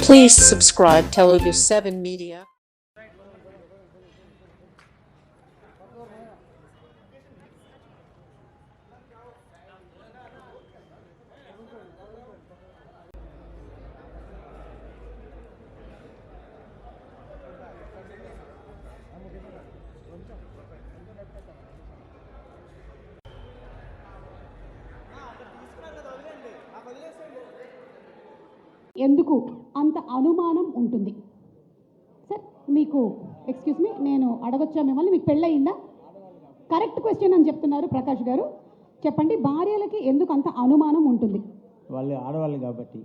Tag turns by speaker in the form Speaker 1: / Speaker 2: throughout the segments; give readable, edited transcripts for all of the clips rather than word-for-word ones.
Speaker 1: Please subscribe Telugu 7 Media.
Speaker 2: ఎందుకు అంత అనుమానం ఉంటుంది సార్ మీకు? ఎక్స్క్యూజ్ మీ, నేను అడగొచ్చా మిమ్మల్ని? మీకు పెళ్ళయిందా? కరెక్ట్ క్వశ్చన్ అని చెప్తున్నారు ప్రకాష్ గారు. చెప్పండి, భార్యలకి ఎందుకు అంత అనుమానం ఉంటుంది?
Speaker 3: వాళ్ళు ఆడవాళ్ళు కాబట్టి.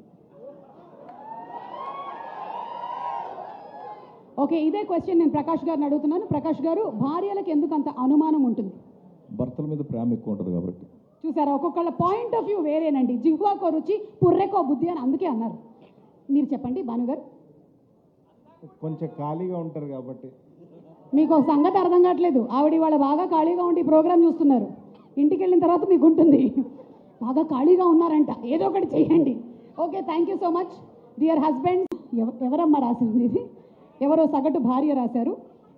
Speaker 2: ఓకే, ఇదే క్వశ్చన్ నేను ప్రకాష్ గారిని అడుగుతున్నాను. ప్రకాష్ గారు, భార్యలకు ఎందుకు అంత అనుమానం ఉంటుంది?
Speaker 4: భర్తల మీద ప్రేమ ఎక్కువ ఉంటుంది కాబట్టి.
Speaker 2: చూసారా, ఒక్కొక్కళ్ళ పాయింట్ ఆఫ్ వ్యూ వేరేనండి. జిహ్వాకో రుచి పుర్రెకో బుద్ధి అని అందుకే అన్నారు. మీరు చెప్పండి భానుగారు.
Speaker 3: కొంచెం ఖాళీగా ఉంటారు కాబట్టి.
Speaker 2: మీకు ఒక సంగతి అర్థం కావట్లేదు. ఆవిడ వాళ్ళ బాగా ఖాళీగా ఉండి ప్రోగ్రామ్ చూస్తున్నారు. ఇంటికి వెళ్ళిన తర్వాత మీకు ఉంటుంది, బాగా ఖాళీగా ఉన్నారంట, ఏదో ఒకటి చేయండి. Okay, thank you so much dear husband. ఎవరమ్మా రాసింది ఇది? ఎవరో సగటు భార్య రాశారు.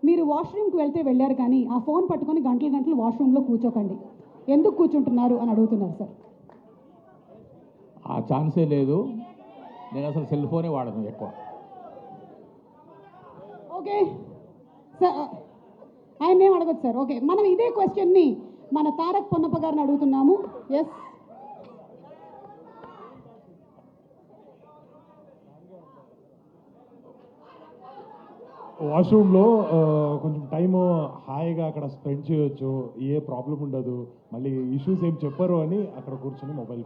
Speaker 2: మీరు వాష్రూమ్కి వెళ్ళారు కానీ ఆ ఫోన్ పట్టుకొని గంటలు గంటలు వాష్రూమ్లో కూర్చోకండి. ఎందుకు కూర్చుంటున్నారు అని అడుగుతున్నారు సార్.
Speaker 4: ఆ ఛాన్సే లేదు. నేను అసలు సెల్ ఫోనే వాడను ఎక్కువ.
Speaker 2: ఓకే సార్, ఆయన ఏం అడగచ్చు సార్. ఓకే, మనం ఇదే క్వశ్చన్ని మన తారక్ పొన్నప్ప గారిని అడుగుతున్నాము. ఎస్,
Speaker 5: వాష్రూమ్లో కొంచెం టైము హాయిగా అక్కడ స్పెండ్ చేయొచ్చు, ఏ ప్రాబ్లం ఉండదు, మళ్ళీ ఇష్యూస్ ఏం చెప్పరు అని అక్కడ కూర్చొని మొబైల్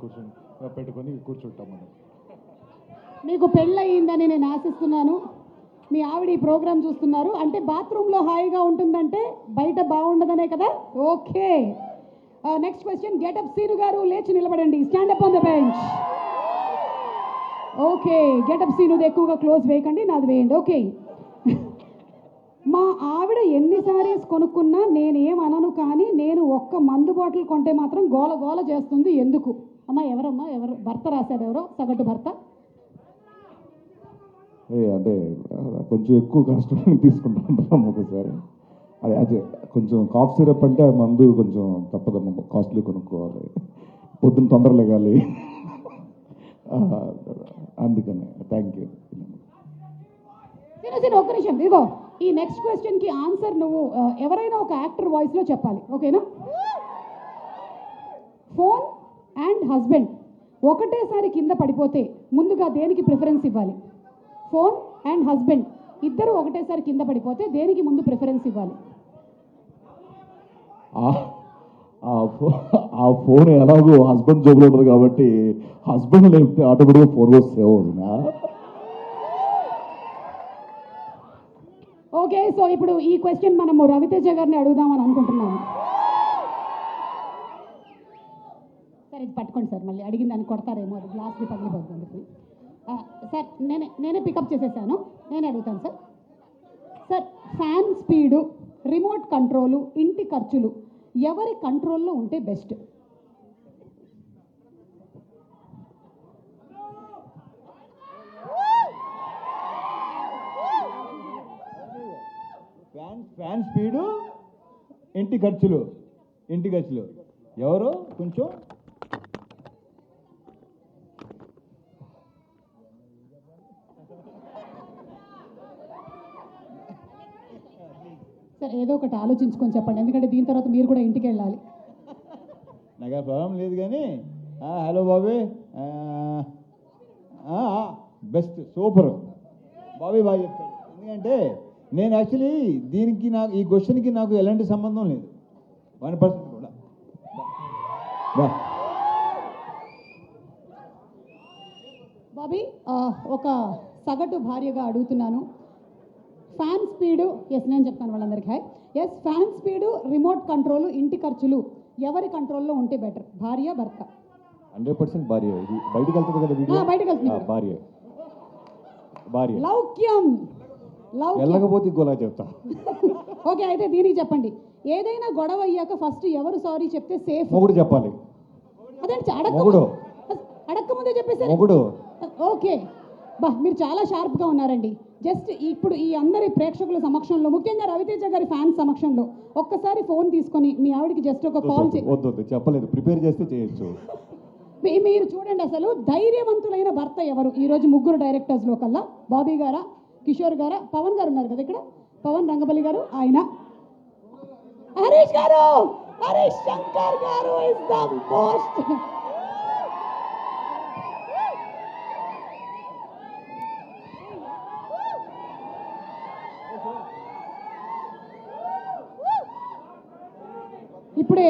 Speaker 5: పెట్టుకొని కూర్చుంటాం మనం.
Speaker 2: మీకు పెళ్ళయిందని నేను ఆశిస్తున్నాను. మీ ఆవిడ ఈ ప్రోగ్రామ్ చూస్తున్నారు అంటే బాత్రూంలో హాయిగా ఉంటుందంటే బయట బాగుండదనే కదా. Okay, next question. Getup Seenu గారు లేచి నిలబడండి. Stand up on the bench. Okay, getup సీనుది ఎక్కువగా క్లోజ్ వేయకండి, నాది వేయండి. ఓకే, మా ఆవిడ ఎన్ని సారీస్ కొనుక్కున్నా నేనేమనను, కానీ నేను ఒక్క మందు బాటిల్ కొంటే మాత్రం గోల గోల చేస్తుంది. ఎందుకు? అమ్మా ఎవరమ్మా? ఎవరు భర్త రాశాడు? ఎవరో సగటు భర్త.
Speaker 4: అంటే కొంచెం ఎక్కువ కష్టం తీసుకుంటాం ఒకసారి. అదే కొంచెం కాఫ్ సిరప్ అంటే మందు కొంచెం తప్పదమ్మా, కాస్ట్లీ కొనుక్కోవాలి, పొద్దున్న తొందర లేగాలి, అందుకనే. Thank you.
Speaker 2: ఒక్క నిమిషం, ఇదిగో ఈ నెక్స్ట్ క్వశ్చన్కి ఆన్సర్ నువ్వు ఎవరైనా ఒక యాక్టర్ వాయిస్లో చెప్పాలి. ఓకేనా? ఫోన్ అండ్ హస్బెండ్ ఒకటేసారి కింద పడిపోతే ముందుగా దేనికి ప్రిఫరెన్స్ ఇవ్వాలి? ఫోన్ అండ్ హస్బెండ్ ఇద్దరు ఒకటేసారి కింద పడిపోతే దేనికి ముందు ప్రిఫరెన్స్ ఇవ్వాలి?
Speaker 4: ఆ ఫోన్ ఎలాగో హస్బెండ్ జోబులో ఉంటుంది కాబట్టి హస్బెండ్ లేకపోతే ఆటోమేటిక్గా ఫోన్ కూడా సేవ్ అవుతుందా?
Speaker 2: ఓకే, సో ఇప్పుడు ఈ క్వశ్చన్ మనము రవితేజ గారిని అడుగుదామని అనుకుంటున్నాము. సార్ ఇది పట్టుకోండి సార్, మళ్ళీ అడిగిన దాన్ని కొడతారేమో, అది గ్లాస్కి పగిలిపోతుంది. సార్ నేనే పికప్ చేసేసాను, నేనే అడుగుతాను sir. Sir, fan speed, remote control, ఇంటి ఖర్చులు ఎవరి కంట్రోల్లో ఉంటే బెస్ట్?
Speaker 3: ఫ్యాన్ స్పీడు, ఇంటి ఖర్చులు ఎవరు? కొంచెం
Speaker 2: సార్ ఏదో ఒకటి ఆలోచించుకొని చెప్పండి, ఎందుకంటే దీని తర్వాత మీరు కూడా ఇంటికి వెళ్ళాలి.
Speaker 3: నాకు ఆ ప్రాబ్లం లేదు కానీ. Hello Bobby, best, super Bobby, బాగా చెప్తాడు. ఎందుకంటే నేను యాక్చువల్లీ దీనికి ఈ క్వశ్చన్కి నాకు ఎలాంటి సంబంధం లేదు, 1% కూడా.
Speaker 2: బాబీ, ఒక సగటు భార్యగా అడుగుతున్నాను. ఫ్యాన్ స్పీడు, ఎస్ నేను చెప్తాను వాళ్ళందరికీ. Hi. Yes, fan speed, remote control, ఇంటి ఖర్చులు ఎవరి కంట్రోల్లో ఉంటే బెటర్? భార్య భర్త?
Speaker 4: 100% భార్య. ఇది బయటికి వెళ్తుంది కదా వీడియో,
Speaker 2: బయటకు వెళ్తుంది.
Speaker 4: భార్య
Speaker 2: లౌక్యం
Speaker 4: వెళ్ళకపోతే గోలా చెప్తా.
Speaker 2: ఓకే, అయితే దీనికి చెప్పండి. ఏదైనా గొడవ అయ్యాక ఫస్ట్ ఎవరు సారీ చెప్తే సేఫ్?
Speaker 4: మొగుడు చెప్పాలి.
Speaker 2: అదేంటి చెప్పేసారు
Speaker 3: ఒకడు
Speaker 2: ఓకే బా మీరు చాలా షార్ప్గా ఉన్నారండి. జస్ట్ ఇప్పుడు ఈ అందరి ప్రేక్షకుల సమక్షంలో, ముఖ్యంగా రవితేజ గారి ఫ్యాన్స్ సమక్షంలో ఒక్కసారి ఫోన్ తీసుకొని మీ ఆవిడకి జస్ట్ ఒక కాల్
Speaker 3: వద్దు చెప్పలేదు, ప్రిపేర్ చేస్తే చేయొచ్చు.
Speaker 2: మీరు చూడండి, అసలు ధైర్యవంతులైన భర్త ఎవరు ఈరోజు ముగ్గురు డైరెక్టర్స్లో కల్లా? బాబీ గారా, కిషోర్ గారా, పవన్ గారు ఉన్నారు కదా ఇక్కడ, పవన్ రంగబలి గారు, ఆయన హరీష్ గారు, హరీష్ శంకర్ గారు ఇస్ ద మోస్ట్. ఇప్పుడే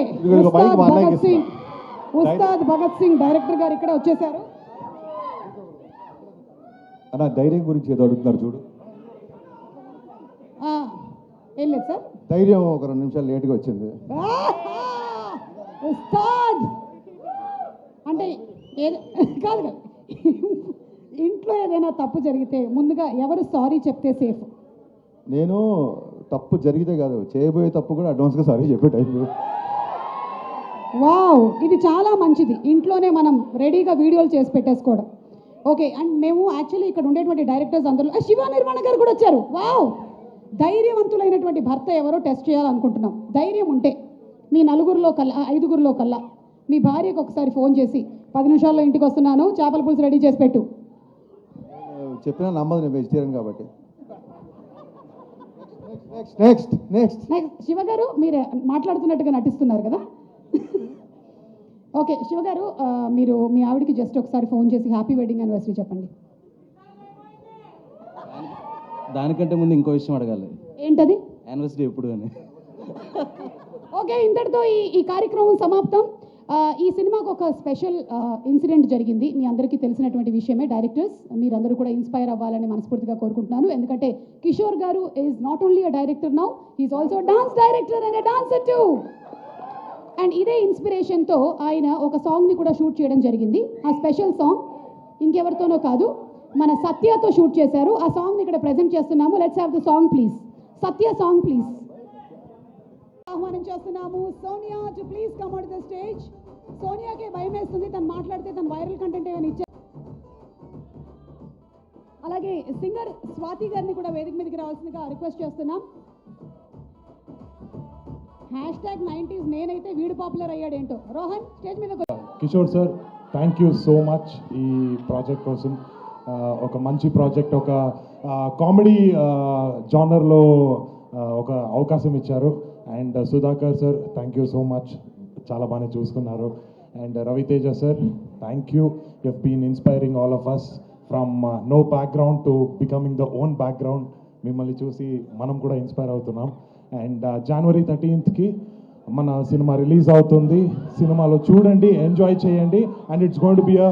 Speaker 2: ఉస్తాద్ భగత్ సింగ్ డైరెక్టర్ గారు ఇక్కడ వచ్చేసారు.
Speaker 3: అన్న ధైర్యం గురించి ఏదో అడుగుతున్నారు చూడు.
Speaker 2: ఏం లేదు సార్,
Speaker 3: ధైర్యం ఒక 2 నిమిషాలు లేట్గా వచ్చింది.
Speaker 2: ఉస్తాద్ అంటే కాదు కదా, ఇంట్లో ఏదైనా తప్పు జరిగితే ముందుగా ఎవరు సారీ చెప్తే సేఫ్?
Speaker 3: నేను తప్పు జరిగితే కాదు, చేయబోయే తప్పు కూడా అడ్వాన్స్గా సారీ చెప్పే టైం.
Speaker 2: వావ్, ఇది చాలా మంచిది. ఇంట్లోనే మనం రెడీగా వీడియోలు చేసి పెట్టేసుకోవడం. ఓకే, అండ్ మేము యాక్చువల్లీ ఇక్కడ ఉండేటువంటి డైరెక్టర్స్ అందరూ శివ నిర్మాణ గారు కూడా వచ్చారు. వావ్, ధైర్యవంతులైనటువంటి భర్త ఎవరో టెస్ట్ చేయాలనుకుంటున్నాం. ధైర్యం ఉంటే మీ 4గురిలో కల్లా 5గురిలో కల్లా మీ భార్యకు ఒకసారి ఫోన్ చేసి 10 నిమిషాల్లో ఇంటికి వస్తున్నాను, చేపల పులుసు రెడీ చేసి పెట్టు.
Speaker 3: చెప్పినా నమ్మదు, నేను వెజిటేరియన్ కాబట్టి. నెక్స్ట్ నెక్స్ట్
Speaker 2: నెక్స్ట్ శివ గారు, మీరు మాట్లాడుతున్నట్టుగా నటిస్తున్నారు కదా. ఓకే శివ గారు, మీరు మీ ఆవిడకి జస్ట్ ఒకసారి ఫోన్ చేసి హ్యాపీ వెడ్డింగ్ యానివర్సరీ చెప్పండి.
Speaker 6: దానికంటే ముందు ఇంకో విషయం అడగాలి.
Speaker 2: ఏంటది?
Speaker 6: యానివర్సరీ ఎప్పుడు అని.
Speaker 2: ఓకే, ఇంతటితో ఈ కార్యక్రమం సమాప్తం. ఈ సినిమాకు ఒక స్పెషల్ ఇన్సిడెంట్ జరిగింది, మీ అందరికీ తెలిసినటువంటి విషయమే. డైరెక్టర్స్ మీరందరూ కూడా ఇన్స్పైర్ అవ్వాలని మనస్ఫూర్తిగా కోరుకుంటున్నాను. ఎందుకంటే కిషోర్ గారు is not only a director now, he's also dance director and a dancer too. And ఇదే ఇన్స్పిరేషన్తో ఆయన ఒక సాంగ్ని కూడా షూట్ చేయడం జరిగింది. ఆ స్పెషల్ సాంగ్ ఇంకెవరితోనో కాదు, మన సత్యతో షూట్ చేశారు. ఆ సాంగ్ని ఇక్కడ ప్రెజెంట్ చేస్తున్నాము. Let's have the song please. Satya song please. ఆహ్వానం చేస్తున్నాము Sonia to please come on the stage. సోనియాకే భయం వేస్తుంది, తను మాట్లాడితే తను వైరల్ కంటెంట్ ఏమైనా ఇచ్చారు. అలాగే సింగర్ స్వాతి గారిని కూడా వేదిక మీదకి రావాల్సిందిగా రిక్వెస్ట్ చేస్తున్నాం. #90s నేనైతే వీడు పాపులర్ అయ్యాడేంటో. రోహన్ స్టేజ్ మీద.
Speaker 5: Kishore sir, thank you so much ఈ ప్రాజెక్ట్ కోసం. ఒక మంచి ప్రాజెక్ట్, ఒక కామెడీ జానర్లో ఒక అవకాశం ఇచ్చారు. And Sudhakar sir, thank you so much, చాలా బాగా చూసుకున్నారు. And Raviteja sir, thank you, you have been inspiring all of us from no background to becoming the own background. మిమ్మల్ని చూసి మనం కూడా ఇన్స్పైర్ అవుతున్నాం. అండ్ January 13th మన సినిమా రిలీజ్ అవుతుంది. సినిమాలో చూడండి, ఎంజాయ్ చేయండి. And it's going to be a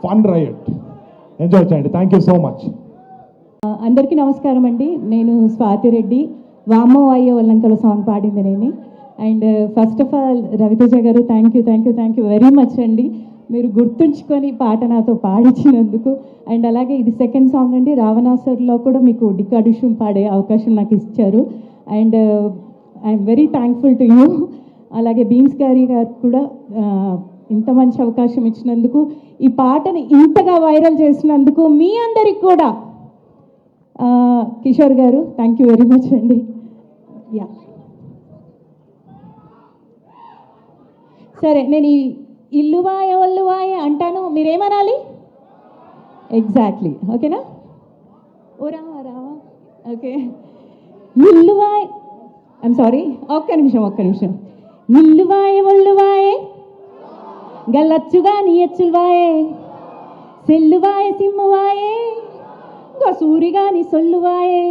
Speaker 5: fun ride. Enjoy చేయండి. Thank you so much.
Speaker 7: అందరికీ నమస్కారం అండి. నేను స్వాతి రెడ్డి. వామో అయ్యో వల్లంకల సాంగ్ పాడింది నేను. And first of all Raviteja గారు, థ్యాంక్ యూ వెరీ మచ్ అండి. మీరు గుర్తుంచుకొని పాట నాతో పాడించినందుకు. అండ్ అలాగే ఇది సెకండ్ సాంగ్ అండి. రావణాసురులో కూడా మీకు డికాడిషన్ పాడే అవకాశం నాకు ఇచ్చారు. And I'm very thankful to you. అలాగే బీమ్స్ గారు కూడా ఇంత మంచి అవకాశం ఇచ్చినందుకు, ఈ పాటని ఇంతగా వైరల్ చేసినందుకు మీ అందరికి కూడా కిషోర్ గారు థ్యాంక్ యూ వెరీ మచ్ అండి. యా సరే, నేను ఈ ఇల్లువాయ ఒల్లువాయ అంటాను, మీరేమనాలి? ఎగ్జాక్ట్లీ, ఓకేనా? ఓ రావా రావా, ఓకే. ఇల్లువాయ, ఐమ్ సారీ, ఒక్క నిమిషం. ఇల్లువాయ ఒల్లువాయే గల్లచ్చుగా నీ ఎచ్చులువాయే, సెల్లువాయ సిమ్మువాయే గసూరిగా నీ సొల్లువాయే,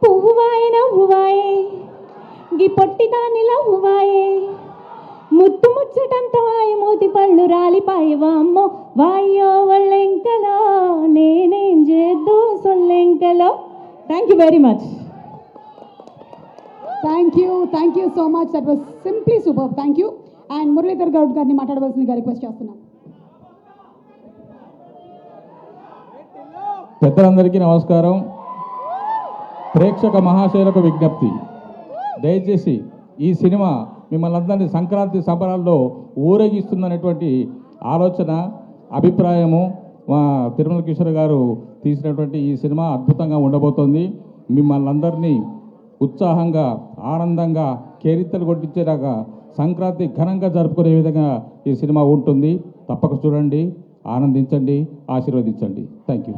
Speaker 7: పువ్వువాయ నవ్వువాయే గి పొట్టిదాని లవ్వువాయే, ముత్తు ముచ్చటంతవాయ మూతి పళ్ళు రాలిపాయ వామ్మో వాయో వళ్ళెంకలో నేనేం చేద్దు సొల్లెంకలో. Thank you very much.
Speaker 2: Thank you so much. That was simply super. Thank you. And Muralidhar Goud గారిని మాట్లాడవలసిందిగా రిక్వెస్ట్ చేస్తున్నాం.
Speaker 8: పెద్దలందరికీ నమస్కారం. ప్రేక్షక మహాశయులకు విజ్ఞప్తి, దయచేసి ఈ సినిమా మిమ్మల్ని అందరినీ సంక్రాంతి సంబరాల్లో ఊరేగిస్తుందనేటువంటి ఆలోచన అభిప్రాయము. మా తిరుమల కిషోర్ గారు తీసినటువంటి ఈ సినిమా అద్భుతంగా ఉండబోతోంది. మిమ్మల్ని అందరినీ ఉత్సాహంగా, ఆనందంగా, కేరింతలు కొట్టించేలాగా సంక్రాంతి ఘనంగా జరుపుకునే విధంగా ఈ సినిమా ఉంటుంది. తప్పక చూడండి, ఆనందించండి, ఆశీర్వదించండి. Thank you.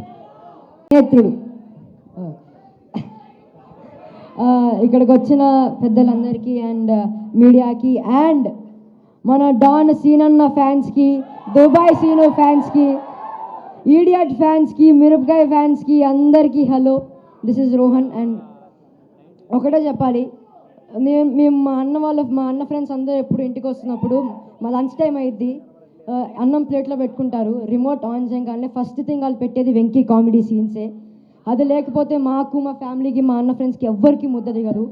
Speaker 9: నేత్రుడు ఇక్కడికి వచ్చిన పెద్దలందరికీ అండ్ మీడియాకి అండ్ మన డాన్ సీనన్న ఫ్యాన్స్కి, దుబాయ్ సీను ఫ్యాన్స్కి, ఈడియట్ ఫ్యాన్స్కి, మిరపకాయ ఫ్యాన్స్కి అందరికీ hello. This is Rohan. And ఒకటే చెప్పాలి, మేము మా అన్న ఫ్రెండ్స్ అందరూ ఎప్పుడు ఇంటికి వస్తున్నప్పుడు మా లంచ్ టైం అయ్యిద్ది, అన్నం ప్లేట్లో పెట్టుకుంటారు. రిమోట్ ఆన్ చేయగానే ఫస్ట్ థింగ్ వాళ్ళు పెట్టేది వెంకీ కామెడీ సీన్సే. అది లేకపోతే మాకు, మా ఫ్యామిలీకి, మా అన్న ఫ్రెండ్స్కి ఎవ్వరికి ముద్ద దిగరు.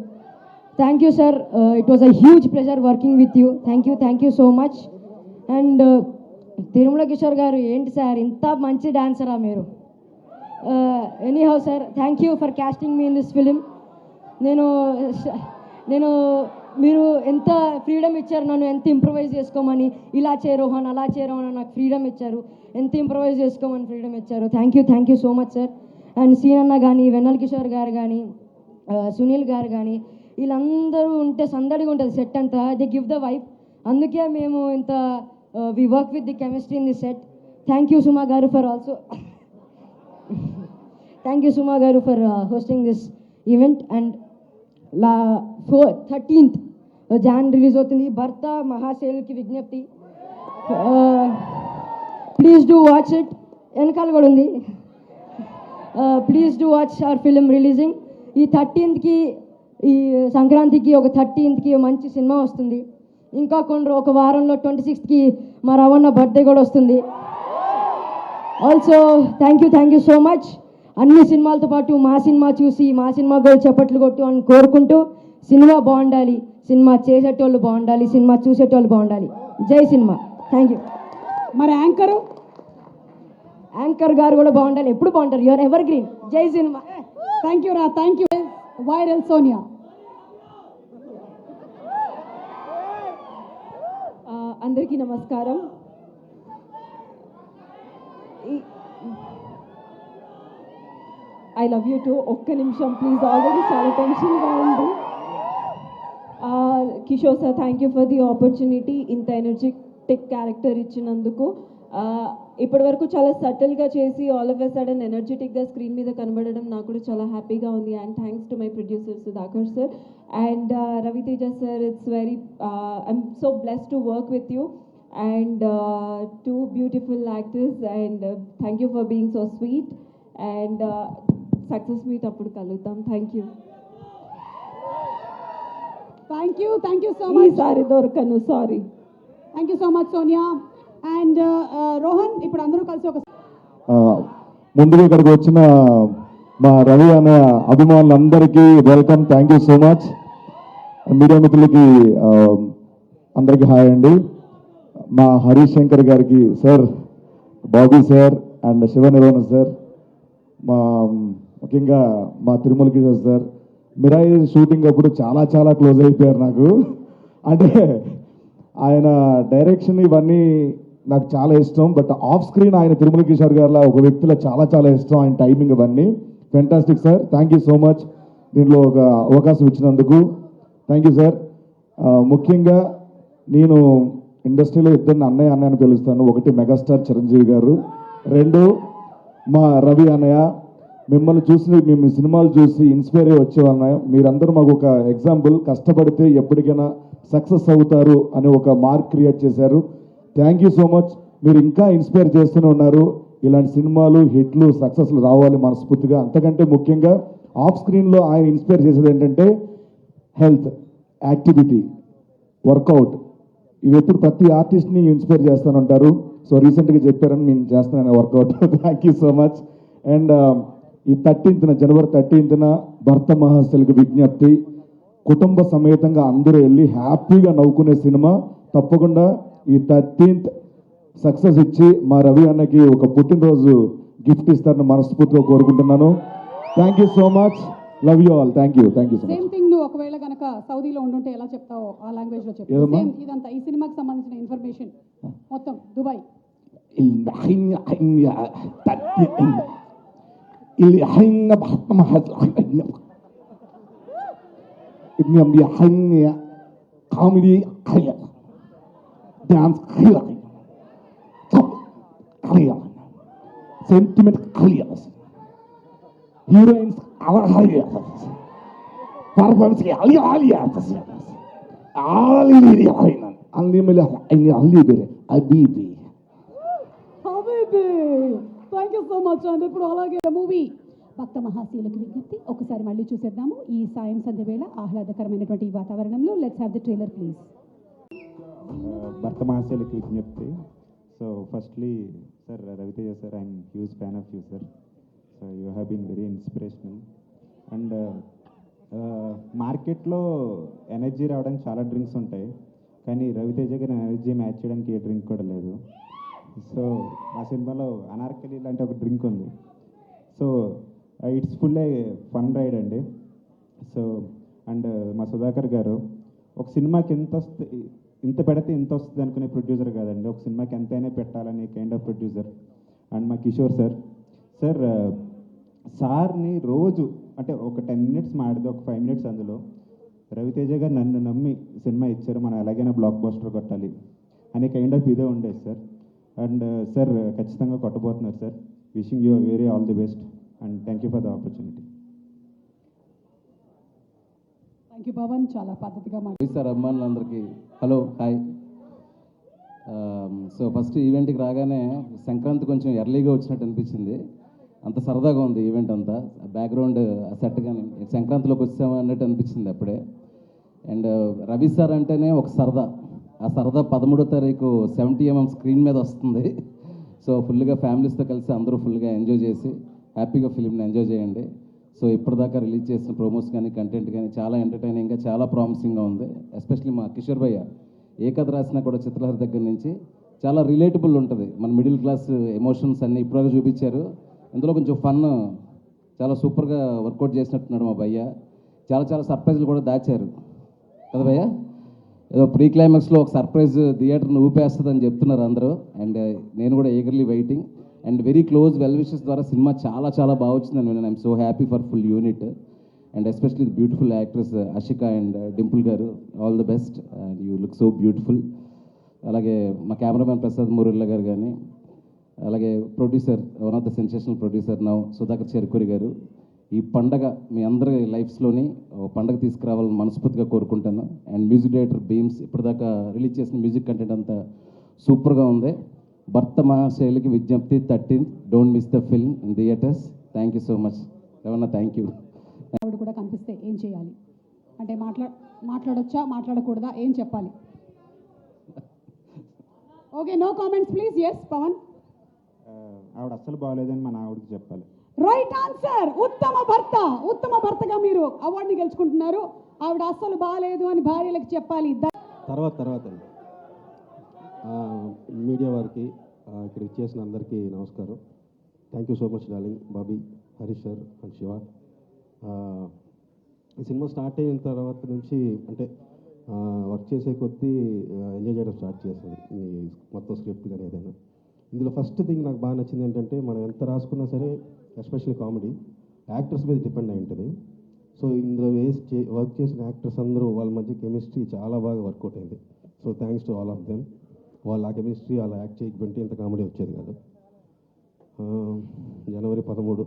Speaker 9: Thank you sir, it was a huge pleasure working with you. Thank you so much. And Tirumala Kishore గారు ఏంటి సార్ ఇంత మంచి డాన్సరా మీరు. Anyhow sir, thank you for casting me in this film. నేను మీరు ఎంత ఫ్రీడమ్ ఇచ్చారు నన్ను, ఎంత ఇంప్రవైజ్ చేసుకోమని, ఇలా చే రోహన్, అలా చే రోహన్ అని నాకు ఫ్రీడమ్ ఇచ్చారు, ఎంత ఇంప్రవైజ్ చేసుకోమని ఫ్రీడమ్ ఇచ్చారు. Thank you so much sir. And సీనన్న కానీ, వెన్నెల కిషోర్ గారు కానీ, సునీల్ గారు కానీ, వీళ్ళందరూ ఉంటే సందడిగా ఉంటుంది సెట్ అంతా. They give the vibe. అందుకే మేము ఇంత we work with the chemistry in the set. Thank you Suma గారు for also thank you Suma గారు for hosting this event. And 13th Jan release అవుతుంది భర్త మహాశైలుకి విజ్ఞప్తి. Please do watch it. వెనకాల కూడా ఉంది. Please do watch our film releasing. ఈ 13th ఈ సంక్రాంతికి ఒక 13th మంచి సినిమా వస్తుంది. ఇంకా ఒక వారంలో 26th మా రవణ బర్త్డే కూడా వస్తుంది. Also thank you so much. అన్ని సినిమాలతో పాటు మా సినిమా చూసి మా సినిమా కూడా చప్పట్లు కొట్టు అని కోరుకుంటూ, సినిమా బాగుండాలి, సినిమా చేసేటోళ్ళు బాగుండాలి, సినిమా చూసేటోళ్ళు బాగుండాలి. జై సినిమా. Thank you.
Speaker 2: మరి
Speaker 9: యాంకర్ గారు కూడా బాగుండాలి, ఎప్పుడు బాగుంటారు. Your evergreen. జై సినిమా.
Speaker 2: థ్యాంక్ యూ రా. Thank you. వైరల్ సోనియా.
Speaker 7: అందరికీ నమస్కారం. I love you too. ఒక్క నిమిషం ప్లీజ్, ఆల్రెడీ చాలా టెన్షన్గా ఉంది. Kishore sir, thank you for the opportunity. ఇంత ఎనర్జెటిక్ క్యారెక్టర్ ఇచ్చినందుకు. ఇప్పటి వరకు చాలా సటిల్గా చేసి ఆల్ ఆఫ్ ఎ సడన్ ఎనర్జెటిక్గా స్క్రీన్ మీద కనబడడం నాకు కూడా చాలా హ్యాపీగా ఉంది. And thanks to my producer Sudhakar sir and Raviteja sir. It's very I'm so blessed to work with you and two beautiful actors and thank you for being so sweet and success meet appudu kaludam. Thank you so much. Sorry dorkanu, sorry.
Speaker 2: Thank you so much Sonia and Rohan. ఇప్పుడు అందరూ కలిసి ఒక
Speaker 4: ముందుగా ఇక్కడికి వచ్చిన మా రవి అనే అభిమానులందరికీ welcome. Thank you so much. Media మిత్రులకి అందరికీ హాయ్ అండి. మా హరీష్ శంకర్ గారికి sir, Bobby sir and Shiva Nirvana sir, ముఖ్యంగా మా తిరుమల కిషోర్ సార్. మిరాయి షూటింగ్ అప్పుడు చాలా క్లోజ్ అయిపోయారు నాకు. అంటే ఆయన డైరెక్షన్ ఇవన్నీ నాకు చాలా ఇష్టం. బట్ ఆఫ్ స్క్రీన్ ఆయన తిరుమల కిషోర్ గారిలా ఒక వ్యక్తిలో చాలా ఇష్టం. ఆయన టైమింగ్ ఇవన్నీ fantastic sir. Thank you so much దీనిలో ఒక అవకాశం ఇచ్చినందుకు. Thank you sir. ముఖ్యంగా నేను ఇండస్ట్రీలో ఇద్దరిని అన్నయ్య అని పిలుస్తాను. ఒకటి మెగాస్టార్ చిరంజీవి గారు, రెండు మా రవి అన్నయ్య. మిమ్మల్ని చూసి, మేము సినిమాలు చూసి ఇన్స్పైర్ అయ్యి వచ్చేవాళ్ళ. మీరందరూ మాకు ఒక ఎగ్జాంపుల్. కష్టపడితే ఎప్పటికైనా సక్సెస్ అవుతారు అని ఒక మార్క్ క్రియేట్ చేశారు. Thank you so much. మీరు ఇంకా ఇన్స్పైర్ చేస్తూనే ఉన్నారు. ఇలాంటి సినిమాలు హిట్లు సక్సెస్లు రావాలి మనస్ఫూర్తిగా. అంతకంటే ముఖ్యంగా ఆఫ్ స్క్రీన్లో ఆయన ఇన్స్పైర్ చేసేది ఏంటంటే హెల్త్, యాక్టివిటీ, వర్కౌట్. ఇవి ఎప్పుడు ప్రతి ఆర్టిస్ట్ని ఇన్స్పైర్ చేస్తానంటారు. సో రీసెంట్గా చెప్పారని నేను చేస్తున్నాను workout. Thank you so much. And ఈ 13th జనవరి 13th భర్త మహాశైలుకి విజ్ఞప్తి. కుటుంబ సమేతంగా అందరూ వెళ్ళి హ్యాపీగా నవ్వుకునే సినిమా. తప్పకుండా ఈ 13th సక్సెస్ ఇచ్చి మా రవి అన్నకి ఒక పుట్టినరోజు గిఫ్ట్ ఇస్తారని మనస్ఫూర్తిగా కోరుకుంటున్నాను. Thank you so much. Love you all. Thank you so much.
Speaker 2: Same thing నువ్వు ఒకవేళ కనుక సౌదీలో ఉండుంటే ఎలా చెప్తావో ఆ లాంగ్వేజ్ లో చెప్పు. సేమ్ ఇదంతా ఈ సినిమాకి సంబంధించిన ఇన్ఫర్మేషన్ మొత్తం Dubai
Speaker 4: comedy clear, dance clear, clear, sentiment clear, heroines are clear, performance clear, Habibi.
Speaker 2: Habibi thank you so much అండి. ఇప్పుడు అలాగే మూవీ భక్త మహాశీలకు విజ్ఞప్తి ఒకసారి మళ్ళీ చూసేద్దాము. ఈ సాయం సంధ్య వేళ ఆహ్లాదకరమైనటువంటి ఈ వాతావరణంలో let's have the trailer please.
Speaker 10: భర్త మహాశైలికి విజ్ఞప్తి. So firstly sir Raviteja sir, I'm huge fan of you sir. So you have been very inspirational. And మార్కెట్లో ఎనర్జీ రావడానికి చాలా డ్రింక్స్ ఉంటాయి, కానీ రవితేజ గారి ఎనర్జీ మ్యాచ్ చేయడానికి ఏ డ్రింక్ కూడా లేదు. సో మా సినిమాలో అనార్కలి లాంటి ఒక డ్రింక్ ఉంది. So it's full fun ride అండి. సో అండ్ మా సుధాకర్ గారు ఒక సినిమాకి ఇంత పెడితే ఇంత వస్తుంది అనుకునే ప్రొడ్యూసర్ కాదండి, ఒక సినిమాకి ఎంతైనా పెట్టాలని కైండ్ ఆఫ్ ప్రొడ్యూసర్. అండ్ మా కిషోర్ సార్ సార్ని రోజు అంటే ఒక 10 minutes మాడితే ఒక 5 minutes అందులో రవితేజ గారు నన్ను నమ్మి సినిమా ఇచ్చారు, మనం ఎలాగైనా బ్లాక్ బస్టర్ కొట్టాలి అనే కైండ్ ఆఫ్ ఇదే ఉండేది సార్. అండ్ సార్ ఖచ్చితంగా కొట్టబోతున్నారు sir. Wishing you very all the best and thank you for the opportunity.
Speaker 2: Thank you Pavan, చాలా పద్ధతిగా
Speaker 6: సార్ అభిమానులందరికీ హలో హాయ్. సో ఫస్ట్ ఈవెంట్కి రాగానే సంక్రాంతి కొంచెం ఎర్లీగా వచ్చినట్టు అనిపించింది. అంత సరదాగా ఉంది ఈవెంట్ అంతా, బ్యాక్గ్రౌండ్ సెట్ కానీ సంక్రాంతిలోకి వచ్చామా అన్నట్టు అనిపించింది అప్పుడే. అండ్ రవి సార్ అంటేనే ఒక సరదా, ఆ సరదా 13వ తారీఖు 70mm స్క్రీన్ మీద వస్తుంది. సో ఫుల్గా ఫ్యామిలీస్తో కలిసి అందరూ ఫుల్గా ఎంజాయ్ చేసి హ్యాపీగా ఫిలింని ఎంజాయ్ చేయండి. సో ఇప్పటిదాకా రిలీజ్ చేసిన ప్రోమోస్ కానీ కంటెంట్ కానీ చాలా ఎంటర్టైనింగ్గా చాలా ప్రామిసింగ్గా ఉంది. ఎస్పెషల్లీ మా కిషోర్ భయ్య ఏ కథ రాసినా కూడా చిత్రలహరి దగ్గర నుంచి చాలా రిలేటబుల్ ఉంటుంది. మన మిడిల్ క్లాస్ ఎమోషన్స్ అన్నీ ఇప్పుడుగా చూపించారు. ఇందులో కొంచెం ఫన్ చాలా సూపర్గా వర్కౌట్ చేసినట్టున్నాడు మా భయ్య. చాలా చాలా సర్ప్రైజ్లు కూడా దాచారు కదా భయ్య. ఏదో ప్రీ క్లైమాక్స్లో ఒక సర్ప్రైజ్ థియేటర్ని ఊపేస్తుందని చెప్తున్నారు అందరూ. అండ్ నేను కూడా eagerly waiting. And very close well wishes ద్వారా సినిమా చాలా చాలా బాగా వచ్చిందని నేను I'm so happy for full unit. And especially beautiful actress Ashika and Dimple గారు, all the best and you look so beautiful. అలాగే మా కెమెరామ్యాన్ ప్రసాద్ మురళి గారు కానీ, అలాగే producer one of the sensational producer now Sudhakar Cherukuri గారు. ఈ పండగ మీ అందరి లైఫ్స్లోని పండగ తీసుకురావాలని మనస్ఫూర్తిగా కోరుకుంటాను. అండ్ మ్యూజిక్ డైరెక్టర్ బీమ్స్ ఇప్పటిదాకా రిలీజ్ చేసిన మ్యూజిక్ కంటెంట్ అంతా సూపర్గా ఉంది. భర్త మహాశైలికి విజ్ఞప్తి 13th, don't miss the film in theatres. Thank you so much Ravana, thank you.
Speaker 2: ఆవిడ కూడా కనిపిస్తే ఏం చేయాలి అంటే మాట్లాడొచ్చా మాట్లాడకూడదా ఏం చెప్పాలి? Okay, no comments please. Yes Pavan.
Speaker 10: ఆవిడ అస్సలు బాగోలేదని మన ఆవిడకి చెప్పాలి.
Speaker 2: Right answer. ఉత్తమ భర్తగా మీరు అవార్డుని గెలుచుకుంటున్నారు. ఆవిడ అస్సలు బాగాలేదు అని భార్యలకు చెప్పాలి.
Speaker 11: తర్వాత మీడియా వారికి ఇక్కడ ఇచ్చేసిన అందరికీ నమస్కారం. Thank you so much darling, Bobby, Harish sir and Shiva. ఈ సినిమా స్టార్ట్ అయిన తర్వాత నుంచి అంటే వర్క్ చేసే కొద్దీ ఎంజాయ్ చేయడం స్టార్ట్ చేశాను ఈ మొత్తం స్క్రిప్ట్ కానీ ఏదైనా. ఇందులో ఫస్ట్ థింగ్ నాకు బాగా నచ్చింది ఏంటంటే మనం ఎంత రాసుకున్నా సరే ఎస్పెషల్లీ కామెడీ యాక్టర్స్ మీద డిపెండ్ అయి ఉంటుంది. సో ఇందులో వర్క్ చేసిన యాక్టర్స్ అందరూ వాళ్ళ మధ్య కెమిస్ట్రీ చాలా బాగా వర్కౌట్ అయింది. So thanks to all of them. వాళ్ళ కెమిస్ట్రీ అలా యాక్ట్ చేయకపోతే ఇంత కామెడీ వచ్చేది కాదు. జనవరి 13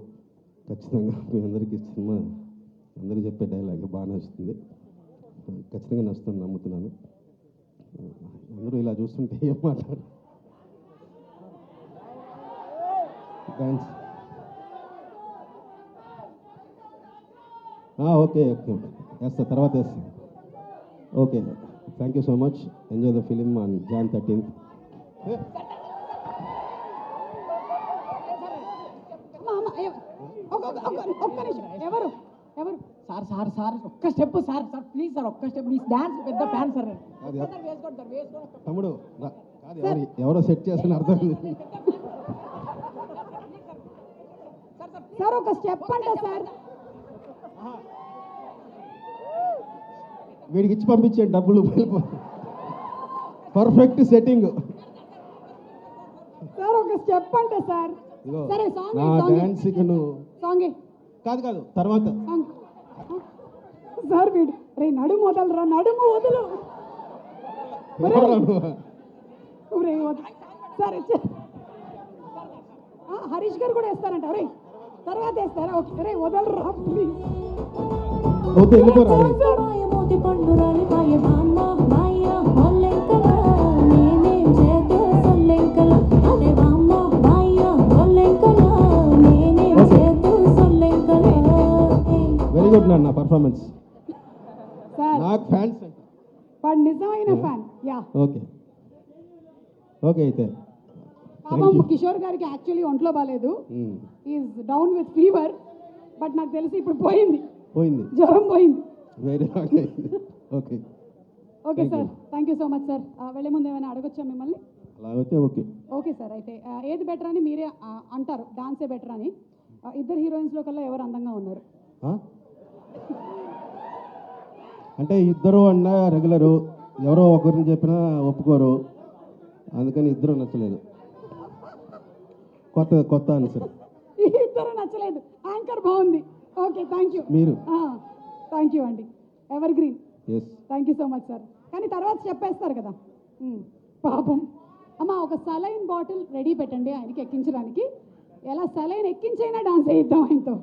Speaker 11: ఖచ్చితంగా మీ అందరికీ సినిమా అందరూ చెప్పే డైలాగ్ బాగా నచ్చుతుంది, ఖచ్చితంగా నచ్చుతుంది నమ్ముతున్నాను. అందరూ ఇలా చూస్తుంటే ఏం మాట్లాడు. థ్యాంక్స్. ఓకే వేస్తా, తర్వాత వేస్తా. Okay, thank you so much. Enjoy the film on Jan 13th.
Speaker 2: ఒక్క నిమిషం. ఎవరు సార్ ఒక్క స్టెప్ సార్ ప్లీజ్ సార్ ఒక్క స్టెప్. మీ డాన్స్ పెద్ద ఫ్యాన్ సార్.
Speaker 11: తమ్ముడు ఎవరో సెట్ చేసిన అర్థం.
Speaker 2: సార్ ఒక స్టెప్ అంట సార్.
Speaker 11: వీడికి ఇచ్చి పంపించే డబ్బులు పర్ఫెక్ట్ సెట్టింగ్.
Speaker 2: సార్ సార్ ఒక స్టెప్ అంటే సార్.
Speaker 11: ఇదిగో
Speaker 2: సరే సాంగ్
Speaker 11: నా డాన్స్ ఇక నువ్వు
Speaker 2: సాంగే
Speaker 11: కాదు తర్వాత
Speaker 2: సార్ వీడు రే నడుము వదలరా, నడుము వదులు. రే సరే హరీష్ గారు కూడా వేస్తారంట. రే తర్వాత వేస్తారా? Okay ray Vadalara please.
Speaker 11: Okay వెళ్ళిపోరా. Very good నాన్న పర్ఫార్మెన్స్. నాకు ఫ్యాన్స్
Speaker 2: వాడు నిజమైన ఫ్యాన్. యా
Speaker 11: ఓకే అయితే
Speaker 2: పాపం కిషోర్ గారికి యాక్చువల్లీ ఒంట్లో బాగాలేదు, is down with fever. But నాకు తెలిసి ఇప్పుడు పోయింది, జ్వరం పోయింది.
Speaker 11: Very okay
Speaker 2: okay sir, thank you so much sir. వెళ్ళే ముందు ఏమైనా అడగొచ్చా మిమ్మల్ని?
Speaker 11: అలాగైతే ఓకే.
Speaker 2: ఓకే సార్, అయితే ఏది బెటర్ అని మీరే అంటారు, డాన్సే బెటర్ అని. ఇద్దరు హీరోయిన్స్లో కల్లా ఎవరు అందంగా ఉన్నారు?
Speaker 11: అంటే ఇద్దరు అన్నా రెగ్యులరు, ఎవరో ఒకరిని చెప్పినా ఒప్పుకోరు, అందుకని ఇద్దరు నచ్చలేదు. కొత్త ఆన్సర్.
Speaker 2: ఇద్దరు నచ్చలేదు, యాంకర్ బాగుంది. Okay thank you.
Speaker 11: మీరు
Speaker 2: థ్యాంక్ యూ అండి, evergreen.
Speaker 11: Yes
Speaker 2: thank you so much sir. కానీ తర్వాత చెప్పేస్తారు కదా పాపం. అమ్మ ఒక సలైన్ బాటిల్ రెడీ పెట్టండి ఆయనకి ఎక్కించడానికి. ఎలా సలైన్ ఎక్కించైనా డాన్స్ వేయిద్దాం ఆయనతో.